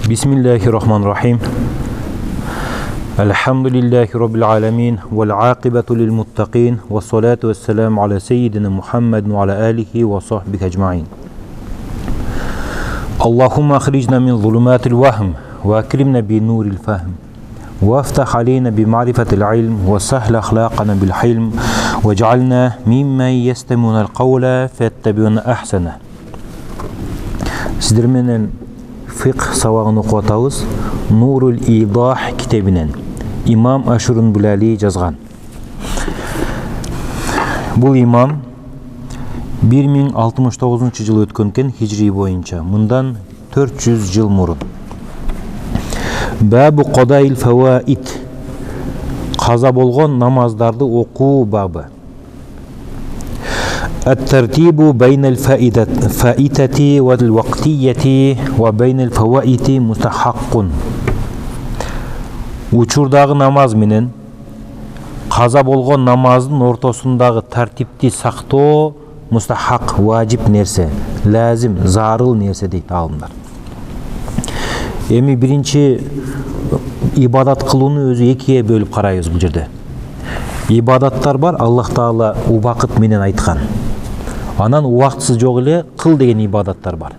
Bismillahirrahmanirrahim. Elhamdülillahi Rabbil alemin. Vel aqibatu lil muttaqin. Ve salatu ve selamu ala seyyidina Muhammedin ve ala alihi ve sahbihi ecma'in. Allahumma akhrijna min zulumatil vahm ve akrimna bi nuril fahm. Ve aftah aleyna bi ma'rifatil ilm ve sahl ahlaqana bil hilm ve cealna mimmen yestemunel kavla fettebiuna ahsana. Sizler menen fiqh sabagын окуп атабыз. Nurul İdah kitabынан İmam Aşurun Bulali жазган. Бул имам 1069 жыл өткөн экен хижри боюнча. Мындан 400 жыл мурун. Бабу Qaдаил Fawaid. Каза болгон намаздарды окуу бабы. الترتيب بين الفائتة والوقتية وبين الفوائت مستحق. Учурдагы намаз менен каза болгон намаздын ортосундагы тартипти сактоо мустахак, важип нерсе, лазим, зарыл нерсе дейт алымдар. Эми биринчи ибадат кылууну өзү экиге бөлүп карайбыз бул жерде. Ибадаттар бар, Аллах Таала убакыт менен айткан. Анан убактысыз жок эле кыл деген ибадаттар бар.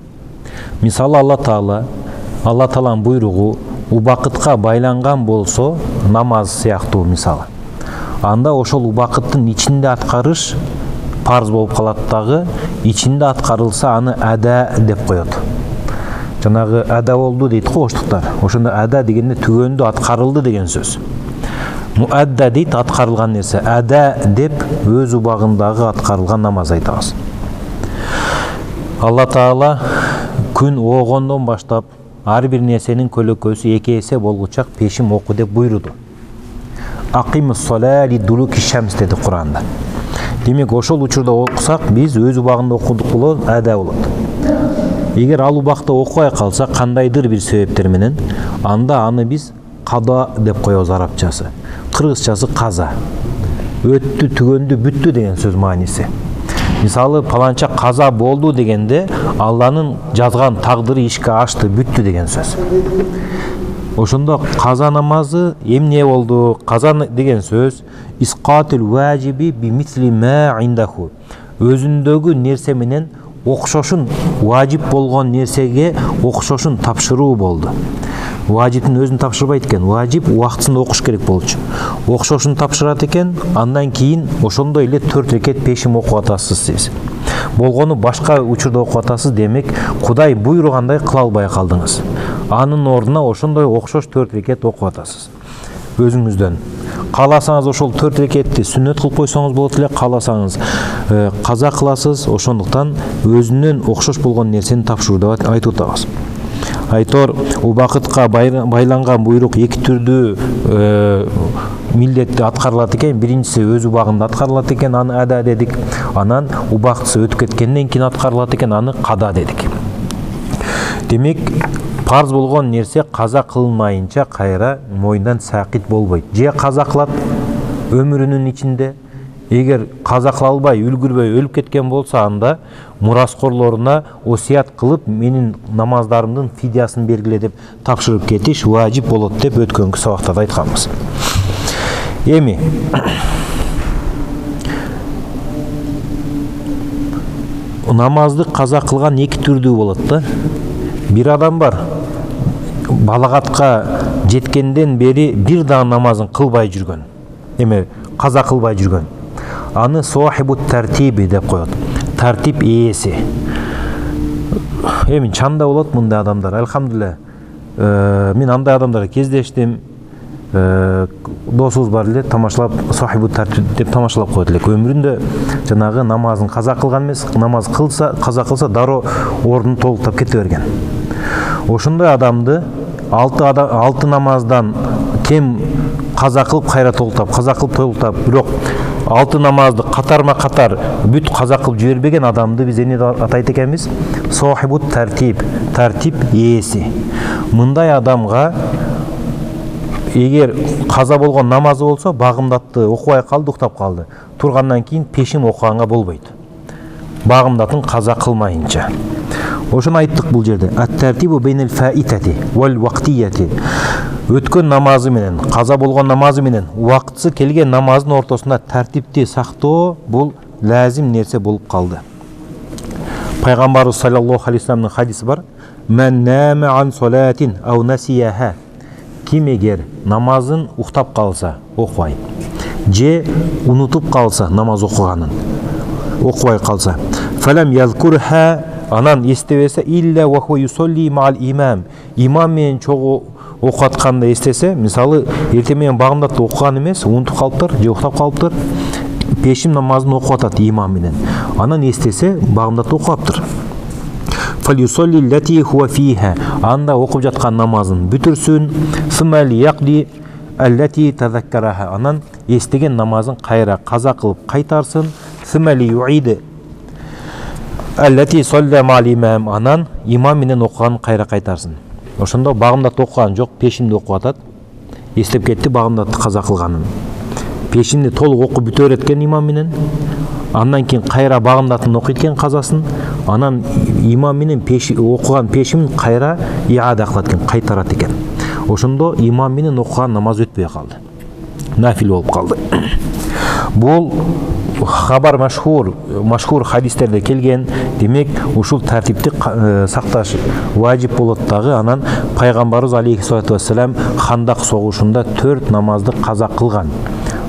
Мисалы Алла Тааланын буйругу убакытка байланган болсо, намаз сыяктуу мисалы. Анда ошол убакыттын ичинде аткарыш парз болуп калат дагы, ичинде аткарылса аны ада деп коет. Жанагы ада болду дейт го оштуктар. Ошондо ада дегенде түгөндү аткарылды деген сөз. Муадда дейт аткарылган нерсе. Ада деп өз убагындагы аткарылган намаз айтабыз. Алла Таала күн оогондон баштап ар бир нерсенин көлөкөсү 2 эсе болгучак пешим оку деп буйруду. Акимус сола ли дулуки шамс деди Куранда. Демек ошол учурда окусак биз өз убагында окудук болот, ада болот. Эгер ал убакта окубай калса кандайдыр бир себептер менен, анда аны биз када деп коебуз арабчасы. Кыргызчасы каза. Өттү, түгөндү, бүттү деген сөз мааниси. Мисалы паланча каза болду дегенде Алланын жазган тагдыры ишке ашты, бүттү деген сөз. Ошондо каза намазы эмне болду? Каза деген сөз исқатул важиби би мисли ма индаху. Өзүндөгү нерсе менен окшошун, важип болгон нерсеге окшошун тапшыруу болду. Важиптин өзүн тапшырбайт экен, важип убактысында окуш керек болчу. Окшошун тапшырат экен, андан кийин ошондой эле 4 рекет пешим окуп атасыз сиз. Болгону башка учурда окуп атасыз, демек Кудай буйругандай кыла албай калдыңыз. Анын ордуна ошондой окшош 4 рекет окуп атасыз. Өзүңүздөн. Кааласаңыз ошол 4 рекетти сүннөт кылып койсоңуз болот эле, кааласаңыз каза кыласыз. Ошондуктан өзүнөн окшош болгон нерсени тапшыруу деп айтып атабыз. Айтор убакытка байланган буйрук 2 түрдүү милдетти аткарылат экен. Биринчиси өз убагында аткарылат экен, аны ада дедик. Анан убактысы өтүп кеткенден кийин аткарылат экен, аны када дедик. Демек парз болгон нерсе каза кылынмайынча кайра мойндан сакит болбойт. Же каза кылат өмүрүнүн ичинде. Эгер каза кыла албай, үлгүрбөй өлүп кеткен болсо, анда мураскорлоруна осият кылып, менин намаздарымдын фидиясын бергиле деп тапшырып кетиш важип болот деп өткөнкү сабактарда айтканбыз. Эми намазды каза кылган 2 түрдүү болот да. Бир адам бар, балагатка жеткенден бери бир да намазын кылбай жүргөн. Эме каза кылбай жүргөн. Аны сохибут тартиби деп коет. Тартип ээси. Эми чанда болот мындай адамдар. Алхамдулилlah. Мен андай адамдарга кездештим. Досубуз бар эле, тамашалап сохибут тартип деп тамашалап коет элек. Өмүрүндө жанагы намазын каза кылган эмес, намаз кылса, каза кылса дароо ордун толуктап кете берген. Ошондой адамды 6 намаздан кем каза кылып кайра толуктап, каза кылып толуктап, бирок 6 намазды катарма-катар бүт каза кылып жибербеген адамды биз эмне атайт экенбиз? Сохибут тартип, тартип ээси. Мындай адамга эгер каза болгон намазы болсо, багымдатты, окубай калды, уктап калды. Тургандан кийин пешим окуганга болбойт. багымдатын каза кылмайынча. Ошону айттык бул жерде. Ат-тартибу бейнел фаитати вал вактияти. Өткөн намазы менен, каза болгон намазы менен убактысы келген намаздын ортосунда тартипти сактоо бул лазим нерсе болуп калды. Пайгамбарыбыз саллаллаху алейхи вассаламдын хадиси бар. Мен нама ан салатин ау насияха. Ким эгер намазын уктап калса, окубай, же унутуп калса намаз окуганын, окубай калса, фалам язкурха, анан эстебесе илля ва хуа юсолли маал имам. Имам менен чогуу окуп атканда эстесе, мисалы эртең менен багымдатты окуган эмес, унутуп калыптыр, же уктап калыптыр, пешим намазын окуп атат имам менен. Анан эстесе багымдатты окуптыр. Фалюсолли лати хуа фиха. Анда окуп жаткан намазын бүтүрсүн. Сумали яқди аллати тазаккараха. Анан эстеген намазын кайра каза кылып кайтарсын. Сумали юиди аллати солла маал имам. Анан имам менен окуганын кайра кайтарсын. Ошондо багымдатты окуган жок, пешимди окуп атат. Эстеп кетти багымдатты каза кылганын. Пешимди толук окуп бүтө береткен имам менен. Андан кийин кайра багымдатын окуйт экен казасын. Анан имам менен окуган пешимин кайра иада кылат экен, кайтарат экен. Ошондо имам менен окуган намаз өтпөй калды. Нафил болуп калды. Бул хабар машхур хадистерде келген. Демек, ушул тартипти сакташ важип болот дагы. Анан пайгамбарыбыз алейхиссалату вассалам Хандак согушунда 4 намазды каза кылган.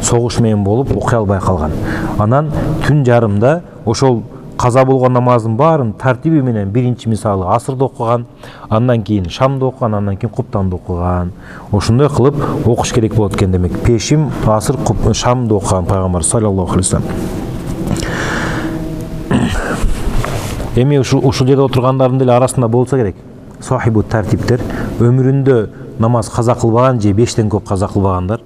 Согуш менен болуп окуй албай калган. Анан түн жарымда ошол каза болгон намаздын баарын тартиби менен биринчи мисалы асырды окуган, андан кийин шамды окуган, андан кийин куптанды окуган. Ошондой кылып окуш керек болот экен демек. Пешим, асыр, шамды окуган пайгамбар саллаллаху алейхи вассалам. Эми ушул жерде отургандардын деле арасында болсо керек. Сахибу тартиптер өмүрүндө намаз каза кылбаган же 5тен көп каза кылбагандар.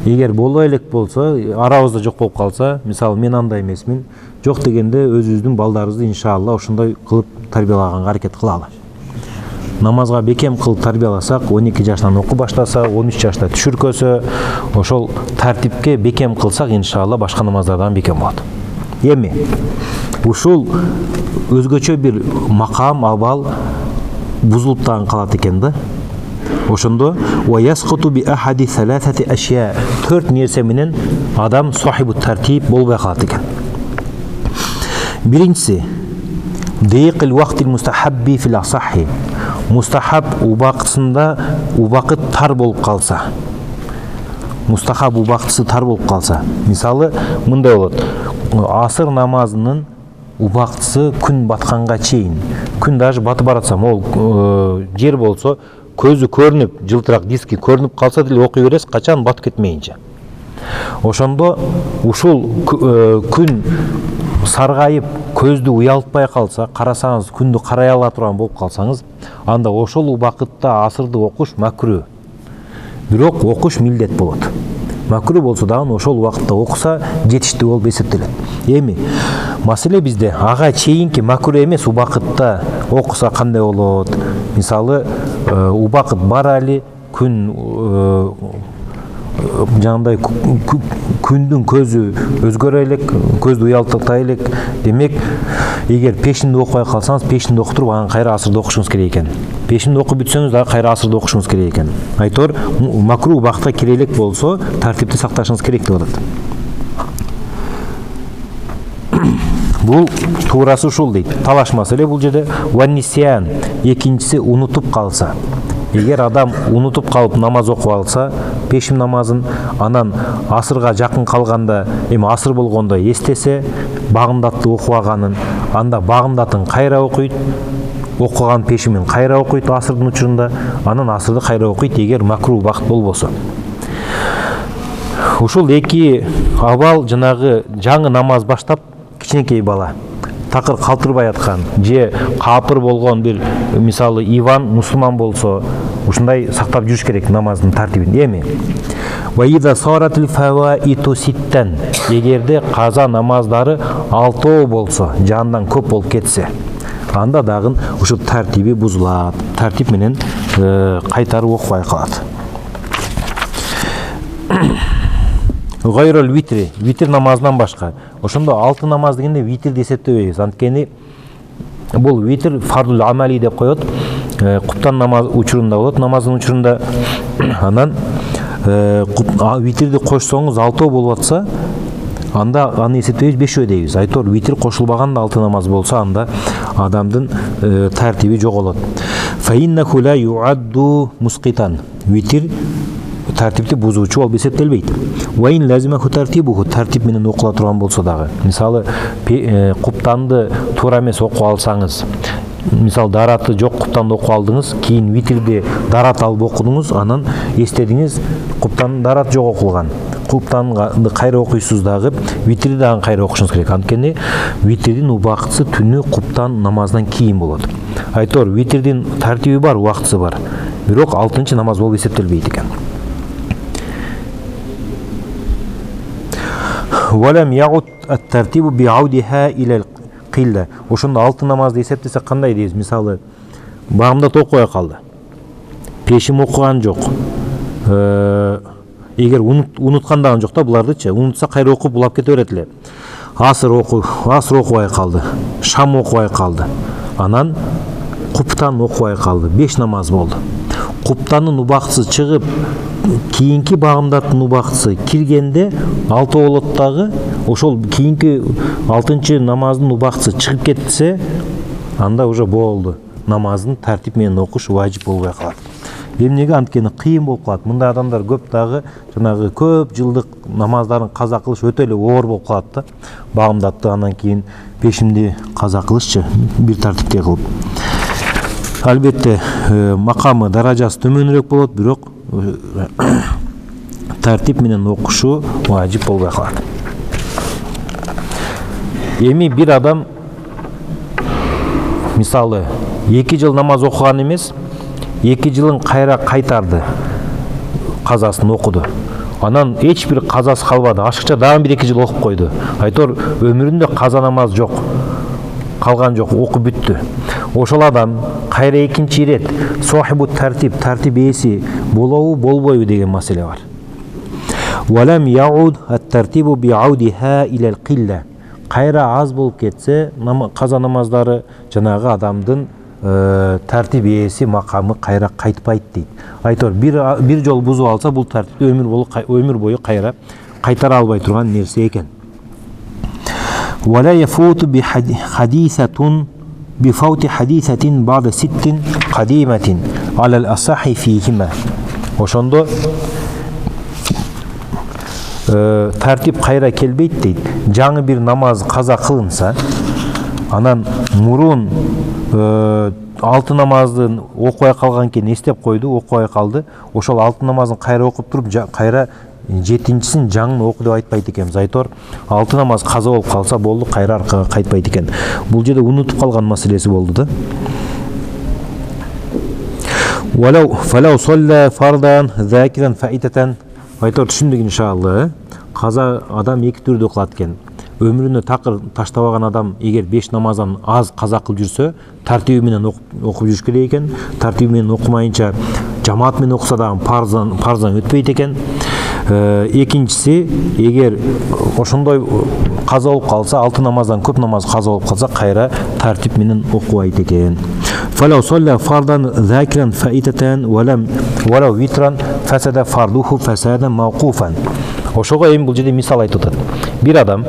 Эгер боло элек болсо, арабызда жок болуп калса, мисалы мен андай эмесмин, жок дегенде өзүбүздүн балдарыбызды иншалла ошондой кылып тарбиялаганга аракет кылалы. Намазга бекем кылып тарбияласак, 12 жаштан окуу баштаса, 13 жашта түшүркөсө, ошол тартипке бекем кылсак, иншалла башка намаздардан бекем болот. Эми ушул өзгөчө бир макам, абал бузулуп дагы калат экен да. Ошондо ва ясқуту би ахади саласати ашья. 4 нерсе менен адам сахибу тартип болбой калат экен. Биринчиси дейқил вақтил мустахабби фил асахи. Мустахаб убактысында убакыт тар болуп калса. Мустахаб убактысы тар болуп калса. Мисалы мындай болот. Асыр намазынын убактысы күн батканга чейин. Күн даже батып баратса, могул жер болсо көзү көрүнүп, жылтырак диски көрүнүп калса деле окуй бересиз, качан батып кетмейинче. Ошондо ушул күн саргайып, көздү уялтпай калса, карасаңыз, күндү карай ала турган болуп калсаңыз, анда ошол убакытта асырды окуш макру. Бирок окуш милдет болот. Макру болсо дагы ошол убакытта окуса жетиштүү болуп эсептелет. Эми маселе бизде ага чейинки макру эмес убакытта окуса кандай болот? Мисалы убакыт бар али, күн жандай күндүн көзү өзгөрө элек, көздү уялтытай элек. Демек, эгер пешинди окубай калсаңыз, пешинди окутуруп, анан кайра асырды окушуңуз керек экен. Пешинди окуп бүтсөңүз дагы кайра асырды окушуңуз керек экен. Айтор, макру убакытка кире элек болсо, тартипти сакташыңыз керек деп атат. Бул туурасы ушул дейт. Талаш маселе бул жерде. Ваннисян. Экинчиси унутуп калса. Эгер адам унутуп калып намаз окуп алса, пешим намазын, анан асырга жакын калганда, эми асыр болгондо эстесе, багымдатты окубаганын, анда багымдатын кайра окуйт, окуган пешимин кайра окуйт асырдын учурунда, анан асырды кайра окуйт, эгер макру убакыт болбосо. Ушул эки абал жанагы жаңы намаз баштап, кичинекей бала такыр калтырбай аткан же капыр болгон бир мисалы иван мусулман болсо ушундай сактап жүрүш керек намаздын тартибин. Эми ва иза саратил фаваиту ситтан, эгерде каза намаздары 6 болсо, жандан көп болуп кетсе, анда дагы ушул тартиби бузулат. Тартип менен кайтарып окубай калат. гайрал витри, витр намазынан башка. Ошондо 6 намаз дегенде витрди эсептебейбиз. Анткени бул витр фардул амали деп коет. Куптан намаз учурунда болот, намаздын учурунда. Анан витрди кошсоңуз 6 болуп атса, анда аны эсептебейбиз 5 дейбиз. Айтор витр кошулбаганда 6 намаз болсо, анда адамдын тартиби жоголот. Фаиннаху ла юадду мусқитан. Витр тартипти бузуучу болуп эсептелбейт. Вайн лазимаху тартибуху, тартип менен окула турган болсо дагы. Мисалы, куптанды туура эмес окуп алсаңыз, мисалы дараты жок куптанды окуп алдыңыз, кийин витрди дарат алып окудуңуз, анан эстедиңиз куптан дарат жок окулган. Куптанды кайра окуйсуз дагы, витрди дагы кайра окушуңуз керек. Анткени витрдин убактысы түнү куптан намаздан кийин болот. Айтор, витрдин тартиби бар, убактысы бар. Бирок 6-чы намаз болуп эсептелбейт экен. Валам яуд ат-тартибу би'аудиха иля al-qilla. Ошондо 6 намазды эсептесек кандай дейбиз? Мисалы, багымдат окуя калды. Пешим окуган жок. Эгер унуткандаган жок да булардычы, унутса кайра окуп булап кете берет эле. Асыр окубай калды. Шам окубай калды. Анан куптан окубай калды. 5 намаз болду. Куптанын убактысы чыгып, кийинки багымдаттын убактысы киргенде 6 болот дагы, ошол кийинки 6-чы намаздын убактысы чыгып кетсе, анда уже болду. Намаздын тартип менен окуш важип болбой калат. Эмнеге? Анткени кыйын болуп калат. Мындай адамдар көп дагы жанагы көп жылдык намаздарын каза кылыш өтө эле оор болуп калат да. Багымдатты анан кийин пешимди каза кылышчы бир тартипте кылып. Албетте макамы даражасы төмөнүрөөк болот, бирок тартип менен окушу важип болбой калат. Эми бир адам мисалы 2 жыл намаз окуган эмес, 2 жылын кайра кайтарды, казасын окуду. Анан эч бир казасы калбады. Ашыкча дагы 1-2 жыл окуп койду. Айтор, өмүрүндө каза намаз жок. Калган жок, окуп бүттү. Ошол адам кайра экинчи ирет сохибу тартип ээси болобу болбойбу деген маселе бар. Валам яуд ат-тартибу би'аудиха иля al-qilla. Кайра аз болуп кетсе, каза намаздары жанагы адамдын тартип ээси макамы кайра кайтпайт дейт. Айтор, бир жол бузуп алса, бул тартипти өмүр бою кайра кайтара албай турган нерсе экен. Вала яфуту би хадисатун بفوت حديثة بعد 6 قديمة على الأصح فيهما. Ошондо тартип кайра келбейт дейт. Жаңы бир намаз каза кылынса, анан мурун 6 намаздын окубай калган экен, эстеп койду, окубай калды. Ошол 6 намазын кайра окуп туруп, кайра 7-син жаңын оку деп айтпайт экенбиз. Айтор, 6 намаз каза болуп калса болду, кайра аркага кайтпайт экен. Бул жерде унутуп калган маселеси болду да. Фалау солла фардан закиран фаитатан. Айтор, түшүндүк иншалла. Каза адам 2 түрдө кылат экен. Өмүрүнө такыр таштабаган адам эгер 5 намаздан аз каза кылып жүрсө, тартиби менен окуп жүрүш керек экен. Тартиби менен окумайынча жамаат менен окуса дагы парздан өтпөйт экен. Экинчиси, эгер ошондой каза болуп калса, 6 намаздан көп намаз каза болуп калса, кайра тартип менен окубайт экен. Фалау солла фардан закиран фаитатан валау витран фасада фардуху фасада мауқуфан. Ошого эми бул жерде мисал айтып атат. Бир адам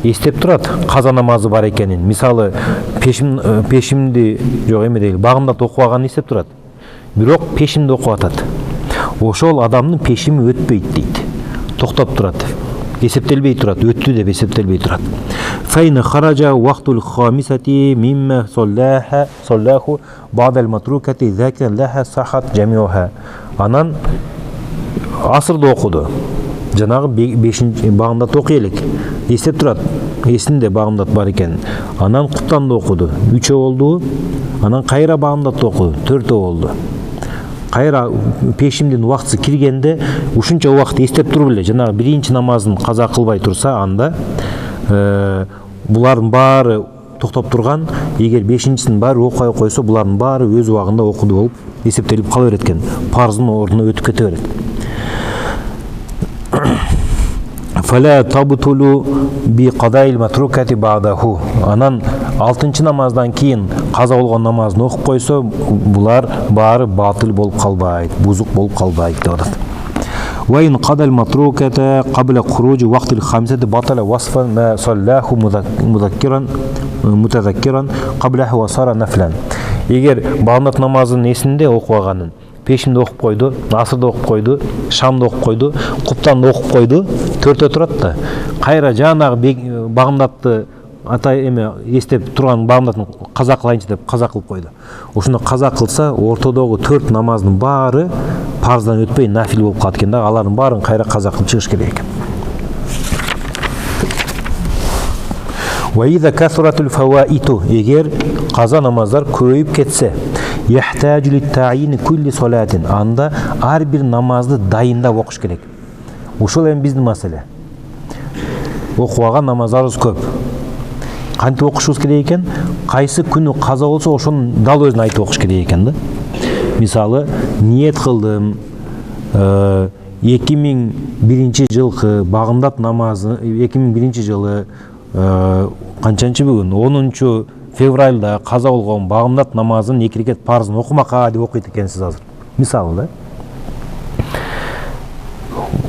эстеп турат каза намазы бар экенин. Мисалы, пешимди жок эме дейли, багымдат окубаганын эстеп турат. Бирок пешимди окуп атат. Ошол адамдын пешими өтпөйт дейт. Токтоп турат. Эсептелбей турат, өттү деп эсептелбей турат. Файна хаража вақтул хамисати мимма соллаху ба'дал матрукати закиран лаха сахат жамиуха. Анан асырды окуду. Жанагы 5-чи багымдат окуй элек. Эстеп турат. Эсинде багымдат бар экен. Анан куптанды окуду. 3 болду. Анан кайра багымдат окуду. 4 болду. Кайра пешимдин убактысы киргенде ушунча убакыт эстеп туруп эле жанагы 1-чи намазын каза кылбай турса, анда булардын баары токтоп турган. Эгер 5-чисин баары окуй койсо, булардын баары өз убагында окуду болуп эсептелип кала берет экен. Парздын ордуна өтүп кете берет. Фала табтулу би қадаил матрукати ба'даху. Анан 6-чы намаздан кийин каза болгон намазды окуп койсо, булар баары батыл болуп калбайт, бузук болуп калбайт деп атат. Ва ин қадал матруката қабла хуруджи вақтил хамсати батала васфан ма саллаху мутазаккиран қаблаху ва сара нафлан. Егер баамдат намазын эсинде окуп алганын, пешинде окуп койду, асырда окуп койду, шамда окуп койду, куптанда окуп койду, төртө турат да. Кайра жанагы багымдатты атай эме эстеп турган багымдатын каза кылайынчы деп каза кылып койду. Ошондо каза кылса, ортодогу 4 намаздын баары парздан өтпөй нафил болуп калат экен да, алардын баарын кайра каза кылып чыгыш керек экен. Ва иза касратул фаваиту, эгер каза намаздар көбөйүп кетсе, яхтажу литтаин кулли салатин, анда ар бир намазды дайындап окуш керек. Ушул эми биздин маселе. Окуп алган намаздарыбыз көп. Кантип окушубуз керек экен? Кайсы күнү каза болсо, ошонун дал өзүн айтып окуш керек экен да. Мисалы, ниет кылдым, 2001 жылкы багымдат намазы, 2001 жылы канчанчы бүгүн 10 февралда каза болгон багымдат намазын 2 рекет парзын окумакка деп окуйт экенсиз азыр. Мисалы да.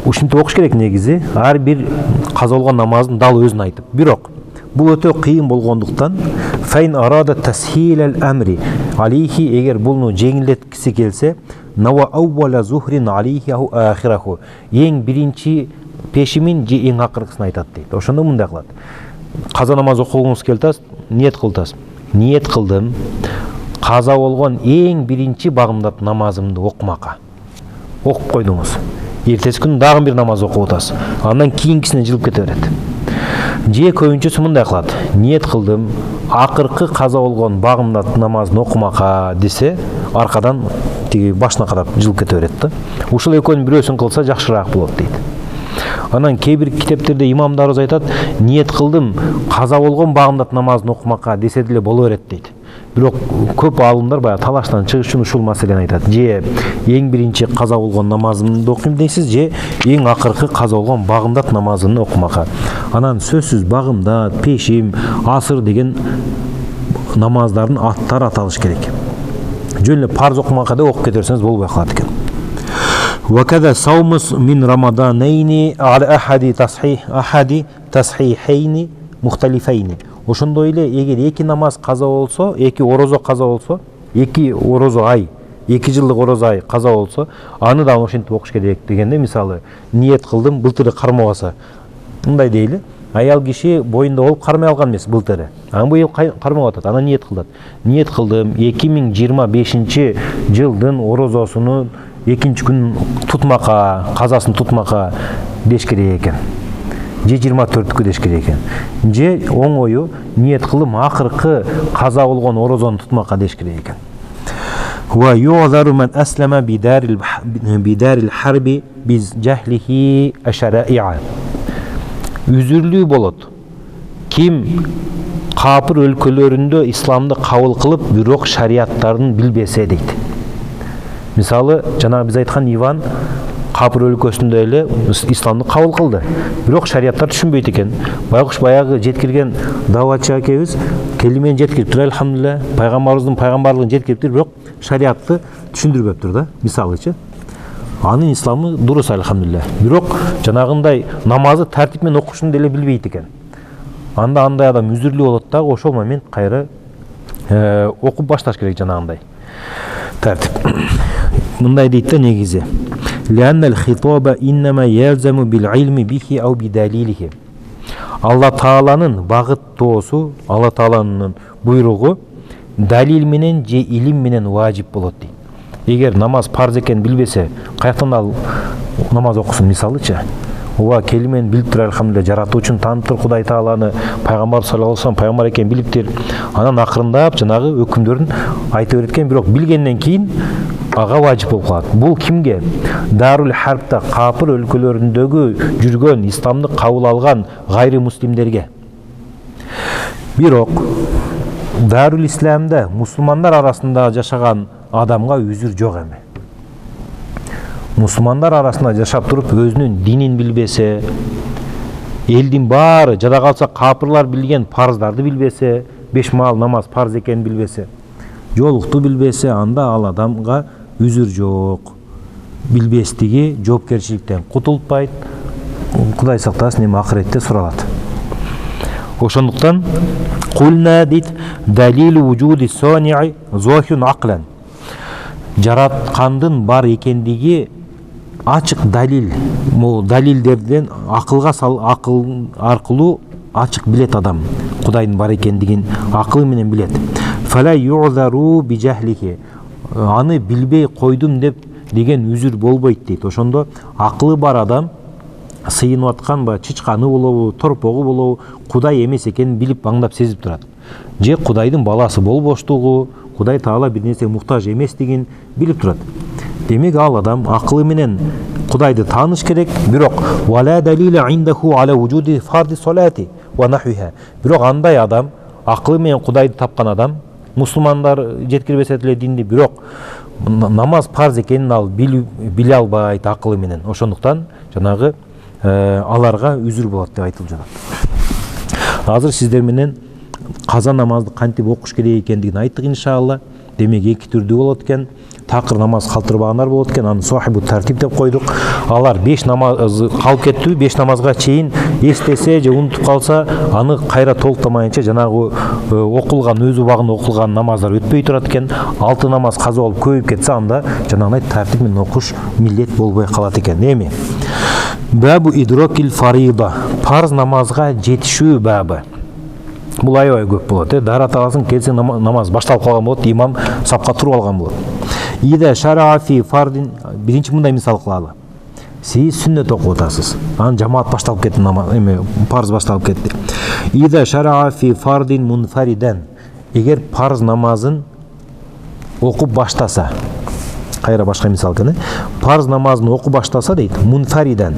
Ушинтип окуш керек негизи, ар бир каза болгон намаздын дал өзүн айтып. Бирок бул өтө кыйын болгондуктан файн арада тасхилал амри алейхи, эгер буну жеңилдеткиси келсе, нава аввала зухрин алейхи ау ахираху, эң биринчи пешимин же эң акыркысын айтат дейт. Ошондо мындай кылат. Каза намаз окугуңуз келтасыз, ниет кылтасыз. Ниет кылдым, каза болгон эң биринчи багымдат намазымды окумакка. Окуп койдуңуз. Эртеси күнү дагы бир намаз окуп атасыз. Андан кийинкисине жылып кете берет. Же көбүнчөсү мындай кылат. Ниет кылдым, акыркы каза болгон багымдат намазын окумакка десе, аркадан тиги башына карап жылып кете берет да. Ушул экөөнүн бирөөсүн кылса жакшыраак болот дейт. Анан кээ бир китептерде имамдарыбыз айтат, ниет кылдым, каза болгон багымдат намазын окумакка десе деле боло берет дейт. Бирок көп аалымдар баягы талаштан чыгыш үчүн ушул маселени айтат. Же эң биринчи каза болгон намазымды окуйм дейсиз, же эң акыркы каза болгон багымдат намазын окумакка. Анан сөзсүз багымдат, пешим, асыр деген намаздардын аттары аталыш керек. Жөн эле парз окумакка деп окуп кете берсеңиз болбой калат экен. وكذا صوم من رمضانين على أحد تصحيحين مختلفين. Ошондой эле эгер эки намаз каза болсо, эки орозо каза болсо, эки орозо ай, 2 жылдык орозо ай каза болсо, аны да ошентип окуш керек дегенде, мисалы, ниет кылдым, былтыры кармабаса. Мындай дейли, аял киши боюнда болуп кармай алган эмес былтыры. Анан быйыл кармап атат, анан ниет кылат. Ниет кылдым, 2025 жылдын орозосуну 2 күн тутмакка, казасын тутмакка деш керек экен. Же 24 деш керек экен. Же оңою ниет кылым акыркы каза болгон орозону тутмакка деш керек экен. Ва ю'zaru man aslama bidaril harbi biz jahlihi ashara'i'a. Үзүрлүү болот. Ким капыр өлкөлөрүндө исламды кабыл кылып, бирок шариаттарын билбесе дейт. Мисалы, жана биз айткан Иван капыр өлкөсүндө эле исламды кабыл кылды. Бирок шариаттар түшүнбөйт экен. Байгуш баягы жеткирген даватчы акебиз келимени жеткириптир, алхамдулилlah, пайгамбарыбыздын пайгамбарлыгын жеткириптир, бирок шариатты түшүндүрбөптүр да. Мисалычы, анын исламы дурус, алхамдулилlah. Бирок жанагындай намазды тартип менен окушун деле билбейт экен. Анда андай адам үзүрлүү болот да, ошол момент кайра окуп башташ керек жанагындай тартип. Мындай дейт да негизи. Лианнал хитаба иннама ялзаму бил илми бихи ау бидалилихи. Алла Тааланын багыттоосу, Алла Тааланын буйругу далил менен же илим менен важип болот дейт. Эгер намаз парз экен билбесе, каяктан ал намаз окусун, мисалычы. Ова келимени билиптир, алхамдулилlah, жаратуучун тааныптыр Кудай Тааланы, пайгамбар саллаллаху алейхи вассалам пайгамбар экенин билиптир. Анан акырындап жанагы өкүмдөрүн айтып берет, бирок билгенден кийин ага важип болуп калат. Бул кимге? Дарул Харбта капыр өлкөлөрүндөгү жүргөн, исламды кабыл алган гайры муслимдерге. Бирок Дарул Исламда мусулмандар арасында жашаган адамга үзүр жок эми. Мусулмандар арасында жашап туруп өзүнүн динин билбесе, Элдин баары жада калса капырлар билген парыздарды билбесе, 5 маал намаз парыз экенин билбесе, жолукту билбесе, анда ал адамга үзүр жок. Билбестиги жоопкерчиликтен кутултпайт. Кудай сактасын, эми акыретте суралат. Ошондуктан кулна дейт далилу вужуди сони'i зохирун аклан. Жараткандын бар экендиги ачык далил. Могу далилдерден акыл аркылуу ачык билет адам. Кудайдын бар экендигин акылы менен билет. Фала ю'зару би жахлихи. Аны билбей койдум деген үзүр болбойт дейт. Ошондо акылы бар адам сыйынып атканбы, чычканы болобу, торпогу болобу, Кудай эмес экенин билип, аңдап, сезип турат. Же Кудайдын баласы болбоштугу, Кудай Таала бир нерсе муктаж эместигин билип турат. Демек ал адам акылы менен Кудайды тааныш керек, бирок вала далила индаху ала вужуди фарди салати ва нахвиха. Бирок андай адам, акылы менен Кудайды тапкан адам, мусулмандар жеткирбесе деле динди, бирок намаз парз экенин ал биле албайт акылы менен. Ошондуктан жанагы аларга үзүр болот деп айтылып жатат. Азыр сиздер менен каза намазды кантип окуш керек экендигин айттык иншалла. Демек 2 түрдүү болот экен. Такыр намаз калтырбагандар болот экен, аны сохибу тартип деп койдук. Алар 5 намаз калып кеттиби, 5 намазга чейин эстесе же унутуп калса, аны кайра толуктамайынча жанагы окулган, өз убагында окулган намаздар өтпөй турат экен. 6 намаз каза болуп көбөйүп кетсе, анда жанагындай тартип менен окуш милдет болбой калат экен. Эми бабу идрокил фарида, парз намазга жетишүү бабы. Бул аябай көп болот. Дарат аласың, келсең намаз башталып калган болот, имам сапка туруп алган болот. Ида шара'a фи фардин, биринчи мындай мисал кылалы. Сиз сүннөт окуп атасыз. Анан жамаат башталып кетти, намаз, парз башталып кетти. Ида шара'a фи фардин мунфариден. Эгер парз намазын окуп баштаса, кайра башка мисал экен. Парз намазын окуп баштаса дейт, мунфариден.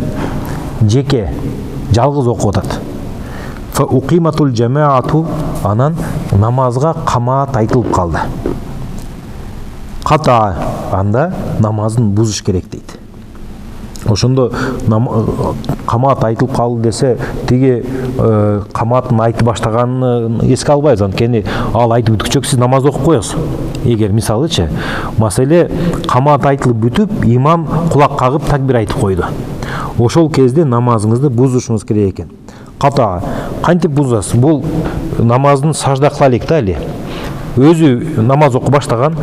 Жеке, жалгыз окуп атат. Фа уқиматул жамаату, анан намазга камаат айтылып калды. Ката, анда намазын бузуш керек дейт. Ошондо камаат айтылып калды десе, тиги камааттын айтып баштаганын эске албайбыз, анткени ал айтып бүткүчө сиз намаз окуп коесуз. Эгер мисалычы, маселе камаат айтылып бүтүп, имам кулак кагып такбир айтып койду. Ошол кезде намазыңызды бузушуңуз керек экен. Ката, кантип бузасыз? Бул намаздын сажда кылалык да эле. Өзү намаз окуп баштаган,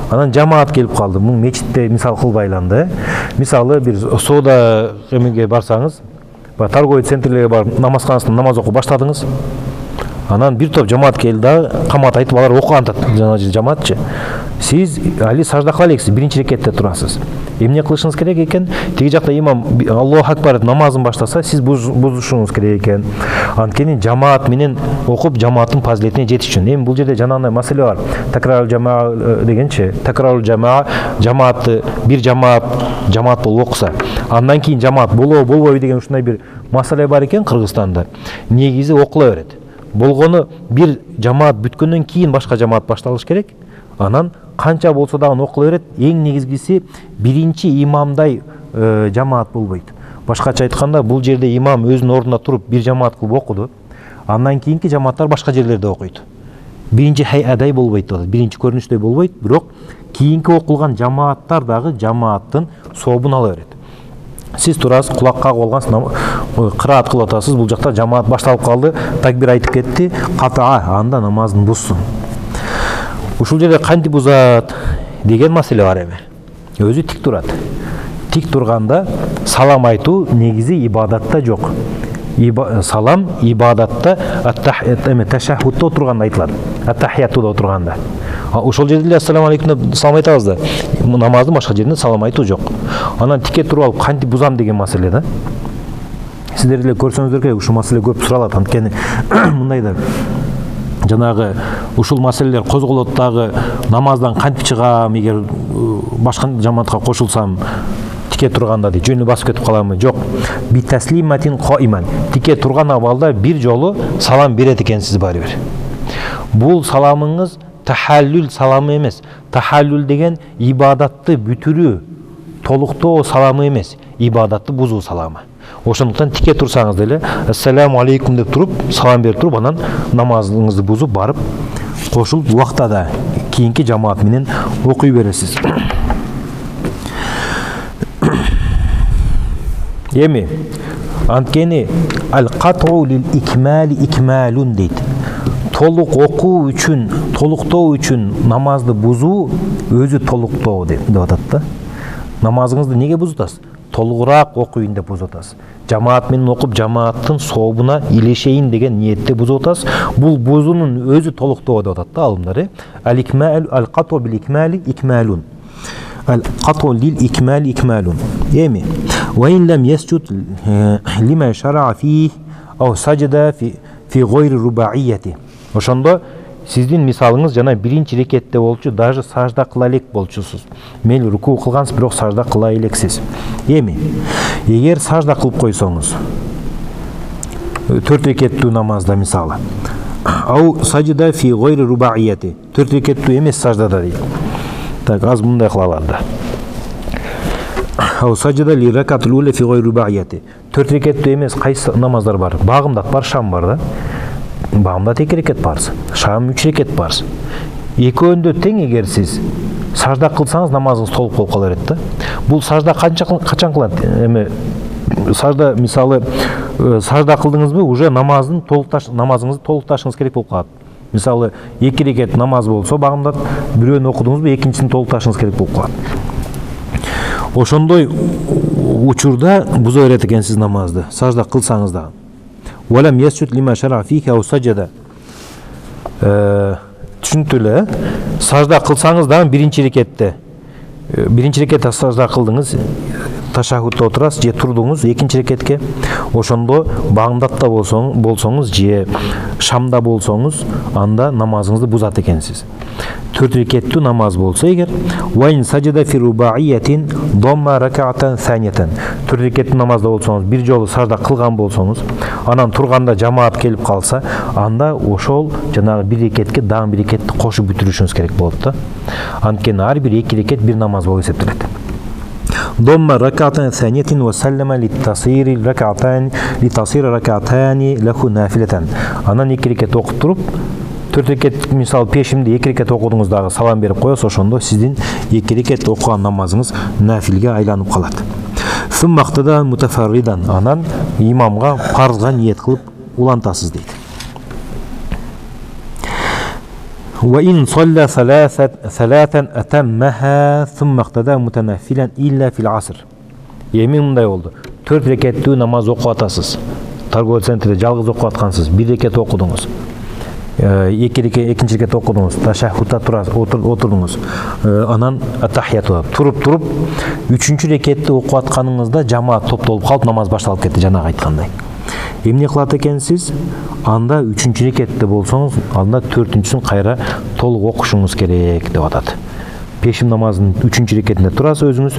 анан жамаат келип калды. Мун мечитте мисал кылбайланды. Мисалы бир соода эмеге барсаңыз, торговый центрлерге барып намазканасында намаз окуп баштадыңыз. Анан бир топ жамаат келди да, камат айтып алар окуган жамаатчы. Сиз али сажда кылалыксыз, биринчи рекетте турасыз. Эмне кылышыңыз керек экен? Тиги жакта имам Аллаху акбар намазын баштаса, сиз бузушуңуз керек экен. Анткени жамаат менен окуп, жамааттын фазилетине жетиш үчүн. Эми бул жерде жанагындай маселе бар. Такрарул жамаа дегенчи, такрарул жамаа, жамаатты бир жамаат болуп окуса, андан кийин жамаат болобу деген ушундай бир маселе бар экен Кыргызстанда. Негизи окула берет. Болгону бир жамаат бүткөндөн кийин башка жамаат башталыш керек. Анан канча болсо дагы окула берет. Эң негизгиси биринчи имамдай жамаат болбойт. Башкача айтканда, бул жерде имам өзүнүн ордуна туруп бир жамаат кылып окуду. Андан кийинки жамааттар башка жерлерде окуйт. Биринчи хайадай болбойт, биринчи көрүнүшдөй болбойт, бирок кийинки окулган жамааттар дагы жамааттын сообун ала берет. Сиз турасыз, кулак кагып алгансыз, кыраат кылып атасыз, бул жакта жамаат башталып калды, такбир айтып кетти, ката, анда намазын бузсун. Ушул жерде кантип бузат деген маселе бар эми. Өзү тик турат. Тик турганда салам айтуу негизи ибадатта жок. Салам ибадатта ташаххудта отурганда айтылат. Ат-тахиятуда отурганда. Ошол жерде ассаламу алейкум деп салам айтабыз да. Намаздын башка жеринде салам айтуу жок. Анан тикке туруп алып кантип бузам деген маселе да. Сиздер деле көрсөңүздөр керек, ушул маселе көп суралат. Анткени мындай да жанагы ушул маселелер козголот дагы, намаздан кантип чыгам, эгер башка жамаатка кошулсам тике турганда дейт, жөнү басып кетип каламы? Жок. Би таслиматин каиман. Тике турган абалда бир жолу салам берет экенсиз баары бир. Бул саламыңыз тахаллул саламы эмес. Тахаллул деген ибадатты бүтүрүү, толуктоо саламы эмес, ибадатты бузуу саламы. Ошондуктан тике турсаңыз деле ассаламу алейкум деп туруп, салам берип туруп, анан намазыңызды бузуп барып, кошулуп убактада кийинки жамаат менен окуй бересиз. Эми анткени ал-кату лил икмали икмалун дейт. Толук окуу үчүн, толуктоо үчүн намазды бузуу өзү толуктоо деп атат да. Намазыңызды неге бузутасыз? Толугураак окуйын деп бузутасыз. Жамаат менен окуп, жамааттын сообуна илешейин деген ниетте бузутасыз. Бул бузуунун өзү толуктоо деп атат да алымдар. Ал-икмал ал-кату бил икмали икмалун. Al-qat'u lil ikmal ikmalun. Эми وإن لم يسجد لما شرع فيه أو سجد في غير رباعيته. Ошондо сиздин мисалыңыз жана биринчи рекетте болчу, даже сажда кыла элек болчусуз. Мейли руку кылгансыз, бирок сажда кыла элексиз. Эми эгер сажда кылып койсоңуз, 4 рекеттүү намазда мисалы, ау сажда фи гайри рубаияти, 4 рекеттүү эмес саждада дейт. Так, аз мындай кыла аларды. Ау сажда ли ракатул ула фи гайри рубаияти. 4 рекеттүү эмес кайсы намаздар бар? Багымдат бар, шам бар да. Багымдат 2 рекет барсыз, шам 3 рекет барсыз. Экөөндө тең эгер сиз сажда кылсаңыз намазыңыз толук болуп кала берет да. Бул сажда качан кылат? Эми сажда мисалы сажда кылдыңызбы, уже намазыңызды толукташыңыз керек болуп калат. Мисалы 2 рекет намаз болсо багымдат, бирөөнү окудуңузбу, экинчисин толукташыңыз керек болуп калат. Ошондой учурда буза берет экенсиз намазды, сажда кылсаңыз да. Валам ясжуд лима шара фиhi ау сажада. Түшүнүктүү эле, сажда кылсаңыз да биринчи рекетте сажда кылдыңыз, ташаххудта отурасыз же турдуңуз экинчи рекетке. Ошондо багымдатта болсоңуз же шамда болсоңуз, анда намазыңызды бузат экенсиз. 4 рекеттүү намаз болсо эгер, вайн сажада фи рубаиятин домма ракаатан саниятан. 4 рекеттүү намазда болсоңуз, бир жолу сажда кылган болсоңуз, анан турганда жамаат келип калса, анда ошол жанагы 1 рекетке дагы 1 рекетти кошуп бүтүрүшүңүз керек болот да. Анткени ар бир 2 рекет 1 намаз болуп эсептелет. Домма ракаатан саниятин ва саллама литтасири ракаатани лаху нафилатан. Анан 2 рекет окуп туруп, 4 рекет мисалы пешимди 2 рекет окудуңуз дагы салам берип коесуз, ошондо сиздин 2 рекет окуган намазыңыз нафилге айланып калат. Суммактада мутафарридан, анан имамга парзга ниет кылып улантасыз дейт. Ва ин салла салатан атаммаха суммактада мутанафилан илля фил аср. Эми мындай болду. 4 рекеттүү намаз окуп атасыз. Торговый центрде жалгыз окуп аткансыз, 1 рекет окудуңуз. Экинчи рекет окудуңуз, ташаххудта отурдуңуз. Анан аттахиятта туруп 3-чү рекетти окуп атканыңызда жамаат топтолуп калып намаз башталып кетти, жанагы айткандай. Эмне кылат экенсиз? Анда 3-чү рекетте болсоңуз, анда 4-чүсүн кайра толук окушуңуз керек деп атат. Пешим намазынын 3-чү рекетинде турасыз өзүңүз,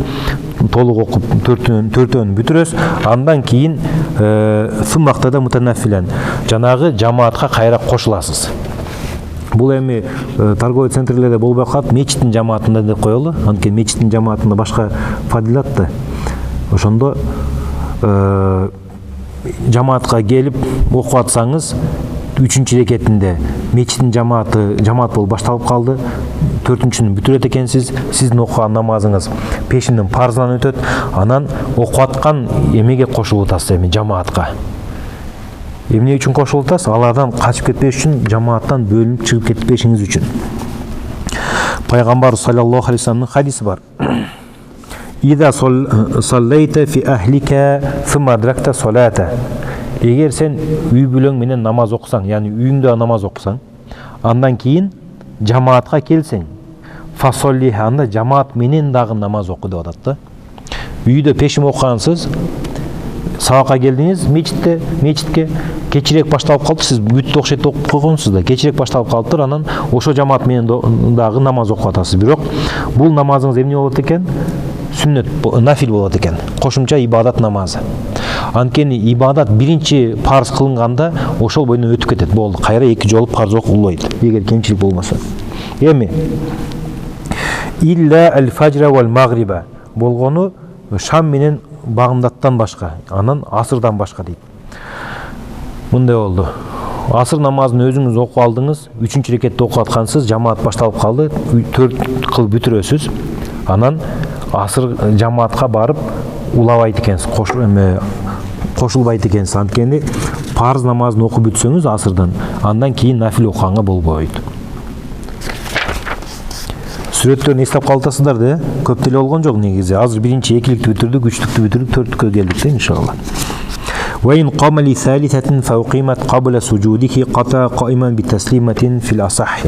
толук окуп 4-өн бүтүрөсүз, андан кийин суммактада мутанафилан, жанагы жамаатка кайра кошуласыз. Бул эми торговый центрлерде болбой калат, мечиттин жамаатында деп коелу. Анткени мечиттин жамаатында башка фадилат да. Ошондо жамаатка келип окуп атсаңыз, 3-чү рекетинде мечиттин жамаат болуп башталып калды, 4-чүнү бүтүрөт экенсиз, сиздин окуган намазыңыз пешимдин парзынан өтөт, анан окуп аткан эмеге кошулуп атасыз, эми жамаатка. Эмне үчүн кошулуп атасыз? Алардан качып кетпеш үчүн, жамааттан бөлүнүп чыгып кетпешиңиз үчүн. Пайгамбар саллаллаху алейхи вассаламдын хадиси бар. Ида саллайта фи ахлика сумма адракта салата. Эгер сен үй бүлөң менен намаз окусаң, яны үйүңдө намаз окусаң, андан кийин жамаатка келсең, фасолли, анда жамаат менен дагы намаз оку деп атат да. Үйдө пешим окугансыз, сабакка келдиңиз, мечитке кечирээк башталып калды, сиз бүттү окшойт окуп койгонсуз да, кечирээк башталып калыптыр, анан ошо жамаат менен дагы намаз окуп атасыз. Бирок бул намазыңыз эмне болот экен? Сүннет, нафил болот экен, кошумча ибадат намазы. Анткени ибадат биринчи парз кылынганда ошол бойдон өтүп кетет, болду, кайра 2 жолу парз окулбойт, эгер кемчилик болмаса. Эми илля ал-фажра вал магриба болгону шам менен багымдаттан башка, анан асырдан башка дейт. Мындай болду. Асыр намазын өзүңүз окуп алдыңыз, 3-рекетти окуп аткансыз, жамаат башталып калды, 4 кыл бүтүрөсүз. Анан асыр жамаатка барып улабайт экенсиз, кошулбайт экенсиз. Анткени парыз намазын окуп бүтсөңүз асырдан, андан кийин нафил окуганга болбойт. Сүрөттөрүн эстеп калтасыздар да, көп деле болгон жок негизи. Азыр биринчи экиликти бүтүрдүк, үчтүктү бүтүрүп, төрттүккө келдик да иншалла. وإن قام لثالثة فأقيمت قبل سجوده قطع قائما بتسليمة في الأصح.